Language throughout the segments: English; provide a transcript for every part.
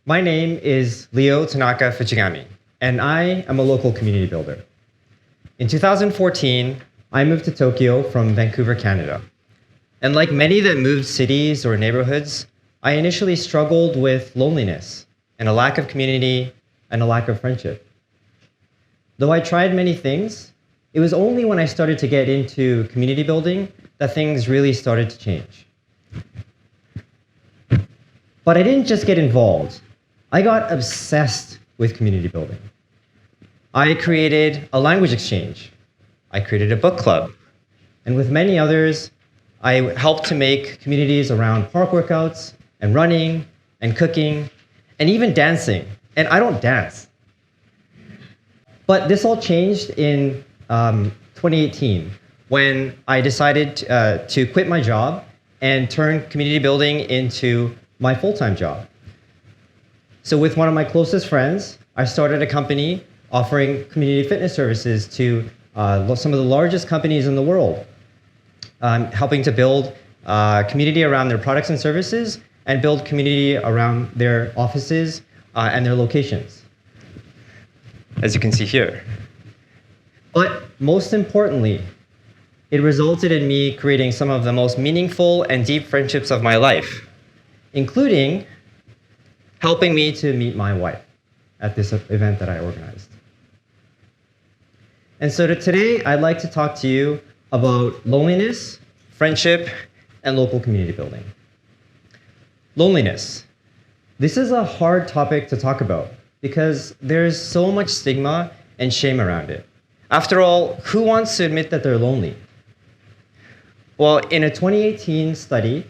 My name is Leo Tanaka Fuchigami, and I am a local community builder. In 2014, I moved to Tokyo from Vancouver, Canada. And like many that moved cities or neighborhoods, I initially struggled with loneliness and a lack of community and a lack of friendship. Though I tried many things, it was only when I started to get into community building that things really started to change. But I didn't just get involved. I got obsessed with community building. I created a language exchange. I created a book club. And with many others, I helped to make communities around park workouts and running and cooking and even dancing. And I don't dance. But this all changed in 2018 when I decided to quit my job and turn community building into my full-time job. So with one of my closest friends, I started a company offering community fitness services to some of the largest companies in the world, helping to build community around their products and services and build community around their offices and their locations, as you can see here. But most importantly, it resulted in me creating some of the most meaningful and deep friendships of my life, including helping me to meet my wife at this event that I organized. And so today, I'd like to talk to you about loneliness, friendship, and local community building. Loneliness. This is a hard topic to talk about because there's so much stigma and shame around it. After all, who wants to admit that they're lonely? Well, in a 2018 study,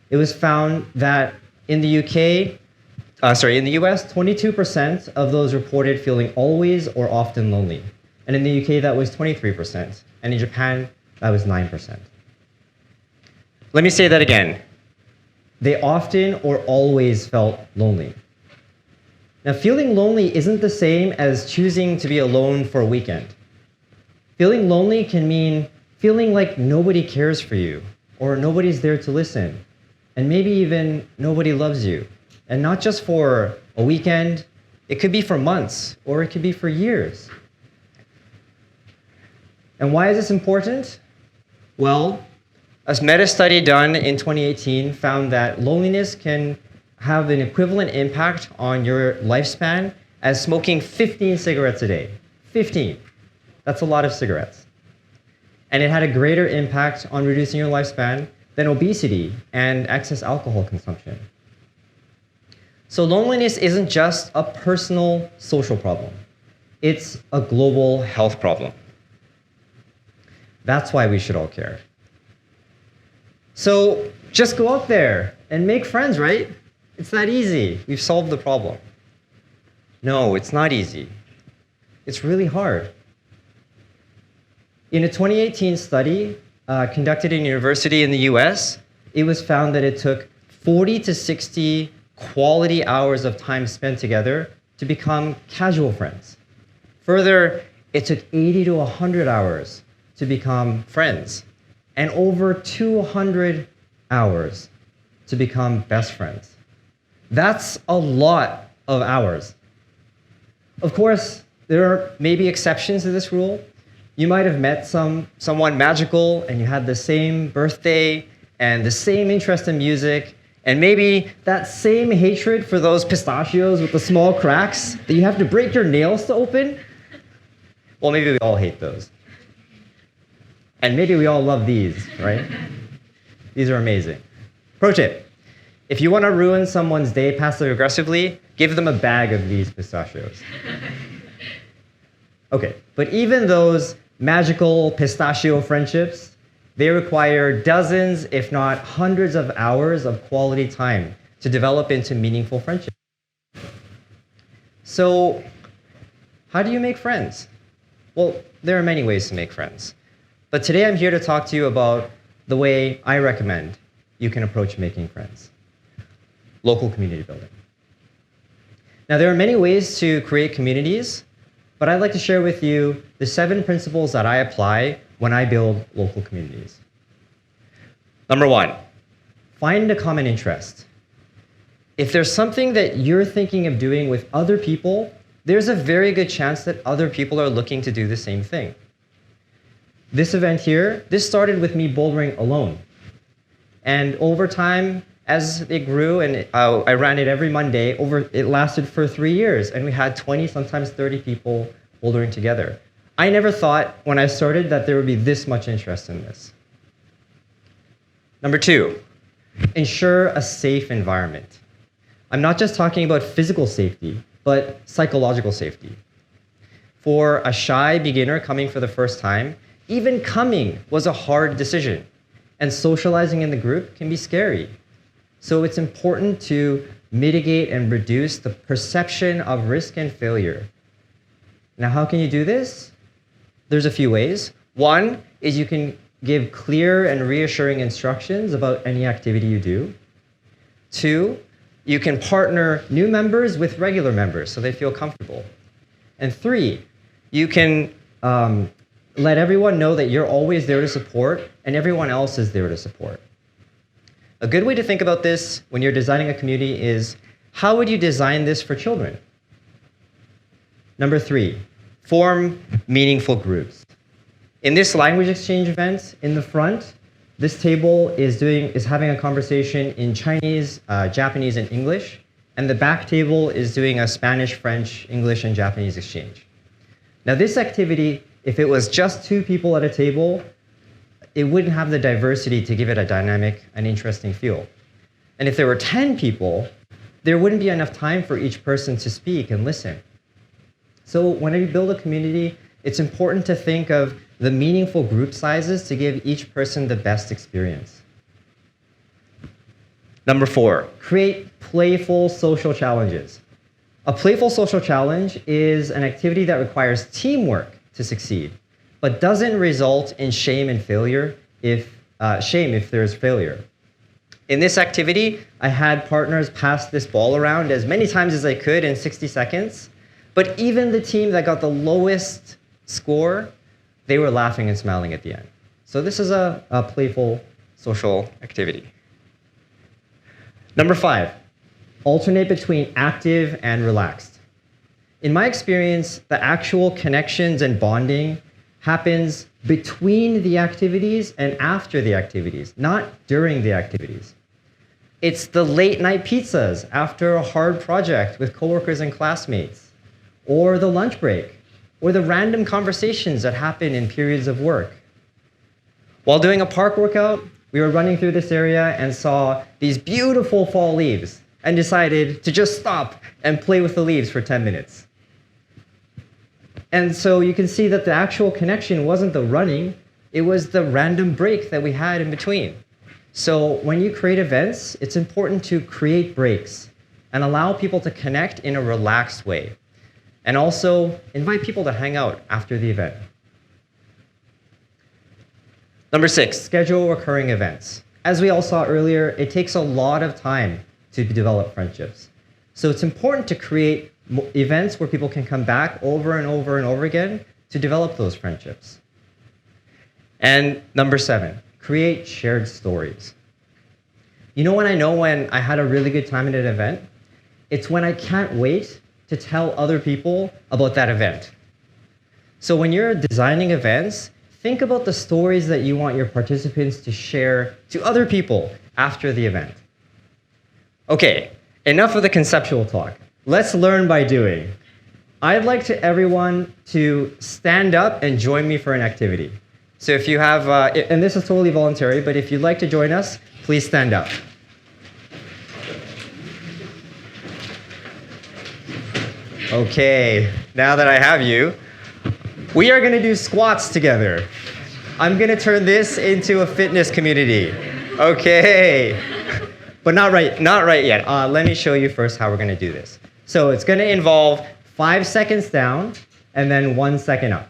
it was found that in the US, 22% of those reported feeling always or often lonely. And in the UK, that was 23%. And in Japan, that was 9%. Let me say that again. They often or always felt lonely. Now, feeling lonely isn't the same as choosing to be alone for a weekend. Feeling lonely can mean feeling like nobody cares for you, or nobody's there to listen, and maybe even nobody loves you. And not just for a weekend, it could be for months, or it could be for years. And why is this important? Well, a meta-study done in 2018 found that loneliness can have an equivalent impact on your lifespan as smoking 15 cigarettes a day. 15. That's a lot of cigarettes. And it had a greater impact on reducing your lifespan than obesity and excess alcohol consumption. So loneliness isn't just a personal social problem. It's a global health problem. That's why we should all care. So just go out there and make friends, right? It's that easy. We've solved the problem. No, it's not easy. It's really hard. In a 2018 study conducted in a university in the US, it was found that it took 40 to 60 quality hours of time spent together to become casual friends. Further, it took 80 to 100 hours to become friends, and over 200 hours to become best friends. That's a lot of hours. Of course, there are maybe exceptions to this rule. You might have met someone magical and you had the same birthday and the same interest in music, and maybe that same hatred for those pistachios with the small cracks that you have to break your nails to open. Well, maybe we all hate those. And maybe we all love these, right? These are amazing. Pro tip, if you want to ruin someone's day passive-aggressively, give them a bag of these pistachios. Okay, but even those magical pistachio friendships, they require dozens, if not hundreds of hours of quality time to develop into meaningful friendships. So, how do you make friends? Well, there are many ways to make friends. But today I'm here to talk to you about the way I recommend you can approach making friends. Local community building. Now, there are many ways to create communities, but I'd like to share with you the 7 principles that I apply when I build local communities. Number 1, find a common interest. If there's something that you're thinking of doing with other people, there's a very good chance that other people are looking to do the same thing. This event here, this started with me bouldering alone. And over time, as it grew, and I ran it every Monday, it lasted for 3 years, and we had 20, sometimes 30 people bouldering together. I never thought when I started that there would be this much interest in this. Number 2, ensure a safe environment. I'm not just talking about physical safety, but psychological safety. For a shy beginner coming for the first time, even coming was a hard decision, and socializing in the group can be scary. So it's important to mitigate and reduce the perception of risk and failure. Now, how can you do this? There's a few ways. One is you can give clear and reassuring instructions about any activity you do. 2, you can partner new members with regular members so they feel comfortable. And 3, you can let everyone know that you're always there to support and everyone else is there to support. A good way to think about this when you're designing a community is, how would you design this for children? Number 3, form meaningful groups. In this language exchange event in the front, this table is having a conversation in Chinese, Japanese, and English, and the back table is doing a Spanish, French, English, and Japanese exchange. Now this activity, if it was just 2 people at a table, it wouldn't have the diversity to give it a dynamic and interesting feel. And if there were 10 people, there wouldn't be enough time for each person to speak and listen. So when you build a community, it's important to think of the meaningful group sizes to give each person the best experience. Number 4, create playful social challenges. A playful social challenge is an activity that requires teamwork to succeed, but doesn't result in shame and failure if there's failure. In this activity, I had partners pass this ball around as many times as I could in 60 seconds, but even the team that got the lowest score, they were laughing and smiling at the end. So this is a playful social activity. Number 5, alternate between active and relaxed. In my experience, the actual connections and bonding happens between the activities and after the activities, not during the activities. It's the late night pizzas after a hard project with coworkers and classmates, or the lunch break, or the random conversations that happen in periods of work. While doing a park workout, we were running through this area and saw these beautiful fall leaves and decided to just stop and play with the leaves for 10 minutes. And so you can see that the actual connection wasn't the running, it was the random break that we had in between. So when you create events, it's important to create breaks and allow people to connect in a relaxed way. And also invite people to hang out after the event. Number 6, schedule recurring events. As we all saw earlier, it takes a lot of time to develop friendships. So it's important to create events where people can come back over and over and over again to develop those friendships. And number 7, create shared stories. You know when I had a really good time at an event? It's when I can't wait to tell other people about that event. So when you're designing events, think about the stories that you want your participants to share to other people after the event. Okay, enough of the conceptual talk. Let's learn by doing. I'd like everyone to stand up and join me for an activity. So if you have, and this is totally voluntary, but if you'd like to join us, please stand up. Okay, now that I have you, we are going to do squats together. I'm going to turn this into a fitness community. Okay, but not right yet. Let me show you first how we're going to do this. So it's going to involve 5 seconds down and then 1 second up.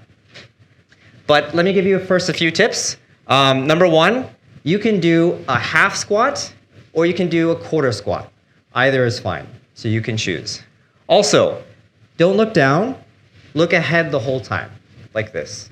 But let me give you first a few tips. Number 1, you can do a half squat or you can do a quarter squat. Either is fine, so you can choose. Also, don't look down, look ahead the whole time, like this.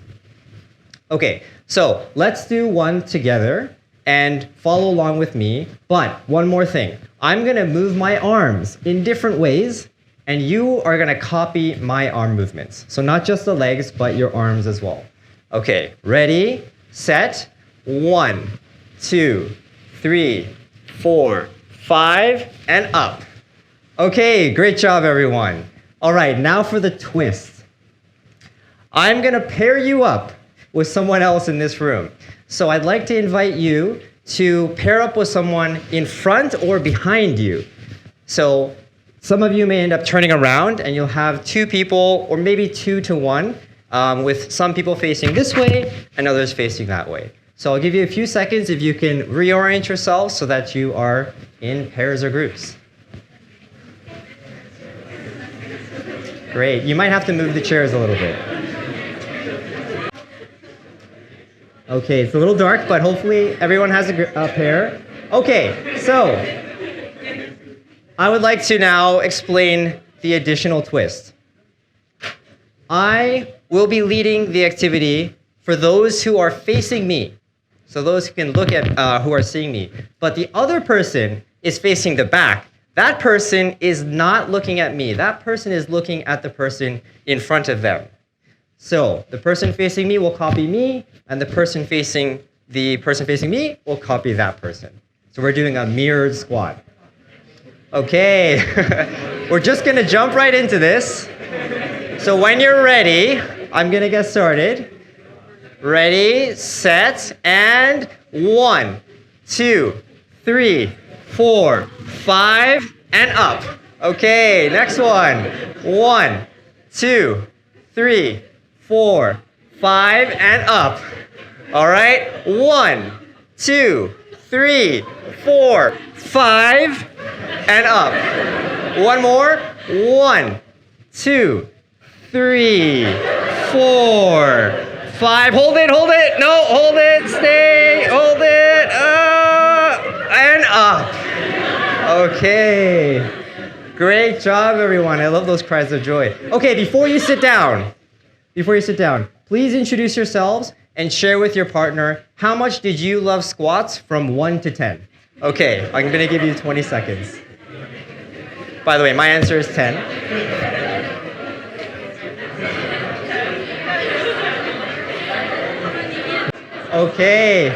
Okay, so let's do one together, and follow along with me. But one more thing, I'm gonna move my arms in different ways, and you are gonna copy my arm movements. So not just the legs, but your arms as well. Okay, ready, set, 1, 2, 3, 4, 5, and up. Okay, great job, everyone. All right, now for the twist. I'm gonna pair you up with someone else in this room. So I'd like to invite you to pair up with someone in front or behind you. So some of you may end up turning around and you'll have two people, or maybe 2 to 1, with some people facing this way and others facing that way. So I'll give you a few seconds if you can reorient yourselves so that you are in pairs or groups. Great. You might have to move the chairs a little bit. Okay, it's a little dark, but hopefully everyone has a pair. Okay, so I would like to now explain the additional twist. I will be leading the activity for those who are facing me. So those who can look at, who are seeing me. But the other person is facing the back. That person is not looking at me. That person is looking at the person in front of them. So the person facing me will copy me, and the person facing me will copy that person. So we're doing a mirrored squat. Okay, we're just gonna jump right into this. So when you're ready, I'm gonna get started. Ready, set, and 1, 2, 3, 4, 5, and up. Okay, next one. 1, 2, 3, 4, 5, and up. All right, 1, 2, 3, 4, 5, and up. One more. 1, 2, 3, 4, 5. Hold it. No, hold it. Stay. Hold it. And up. Okay. Great job, everyone. I love those cries of joy. Okay, before you sit down, please introduce yourselves and share with your partner how much did you love squats from 1 to 10. Okay, I'm going to give you 20 seconds. By the way, my answer is 10. Okay,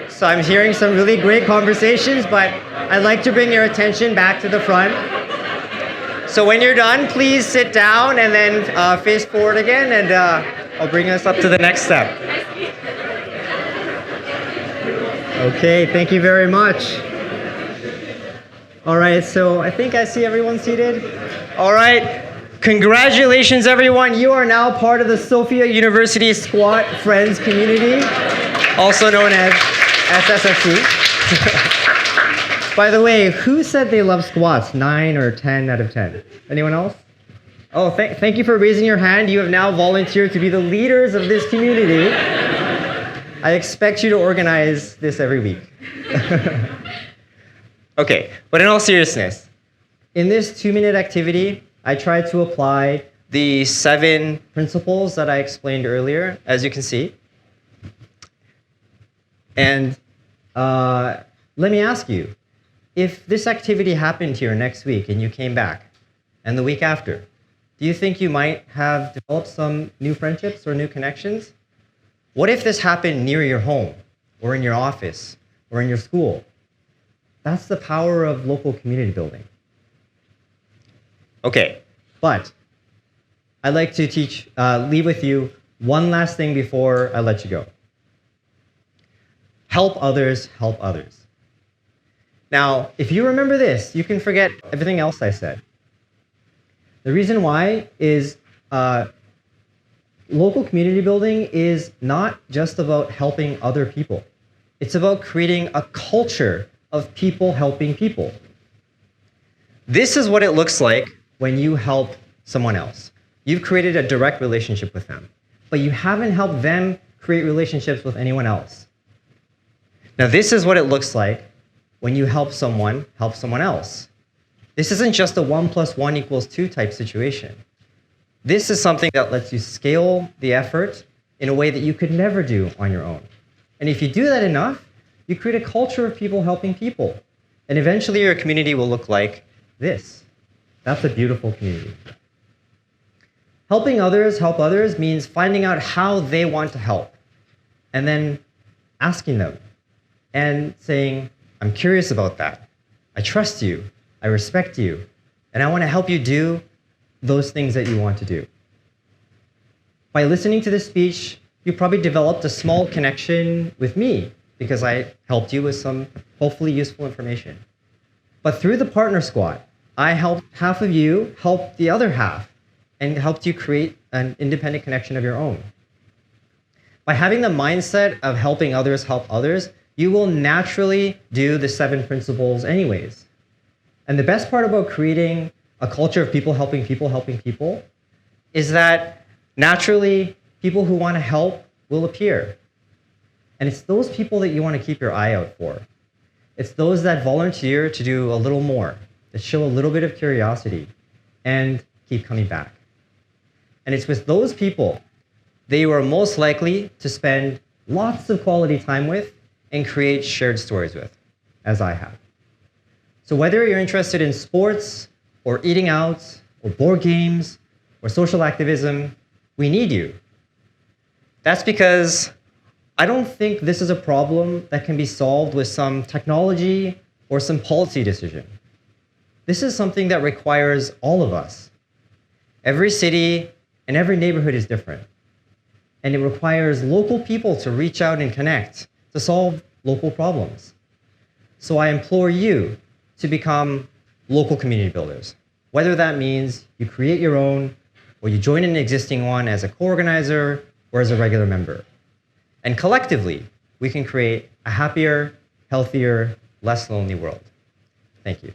so I'm hearing some really great conversations, but I'd like to bring your attention back to the front. So when you're done, please sit down and then face forward again, and I'll bring us up to the next step. Okay, thank you very much. All right, so I think I see everyone seated. All right, congratulations, everyone. You are now part of the Sophia University Squat Friends community, also known as SSFC. By the way, who said they love squats? 9 or 10 out of 10? Anyone else? Oh, thank you for raising your hand. You have now volunteered to be the leaders of this community. I expect you to organize this every week. Okay, but in all seriousness, in this 2-minute activity, I tried to apply the 7 principles that I explained earlier, as you can see. And let me ask you, if this activity happened here next week and you came back, and the week after, do you think you might have developed some new friendships or new connections? What if this happened near your home, or in your office, or in your school? That's the power of local community building. Okay, but I'd like to leave with you one last thing before I let you go. Help others, help others. Now, if you remember this, you can forget everything else I said. The reason why is local community building is not just about helping other people. It's about creating a culture of people helping people. This is what it looks like when you help someone else. You've created a direct relationship with them, but you haven't helped them create relationships with anyone else. Now, this is what it looks like when you help someone else. This isn't just a 1 + 1 = 2 type situation. This is something that lets you scale the effort in a way that you could never do on your own. And if you do that enough, you create a culture of people helping people. And eventually your community will look like this. That's a beautiful community. Helping others help others means finding out how they want to help and then asking them and saying, I'm curious about that. I trust you. I respect you. And I want to help you do those things that you want to do. By listening to this speech, you probably developed a small connection with me because I helped you with some hopefully useful information. But through the Partner Squad, I helped half of you help the other half and helped you create an independent connection of your own. By having the mindset of helping others help others, you will naturally do the 7 principles anyways. And the best part about creating a culture of people helping people is that naturally people who want to help will appear. And it's those people that you want to keep your eye out for. It's those that volunteer to do a little more, that show a little bit of curiosity and keep coming back. And it's with those people that you are most likely to spend lots of quality time with and create shared stories with, as I have. So whether you're interested in sports or eating out or board games or social activism, we need you. That's because I don't think this is a problem that can be solved with some technology or some policy decision. This is something that requires all of us. Every city and every neighborhood is different. And it requires local people to reach out and connect to solve local problems. So I implore you to become local community builders, whether that means you create your own or you join an existing one as a co-organizer or as a regular member. And collectively, we can create a happier, healthier, less lonely world. Thank you.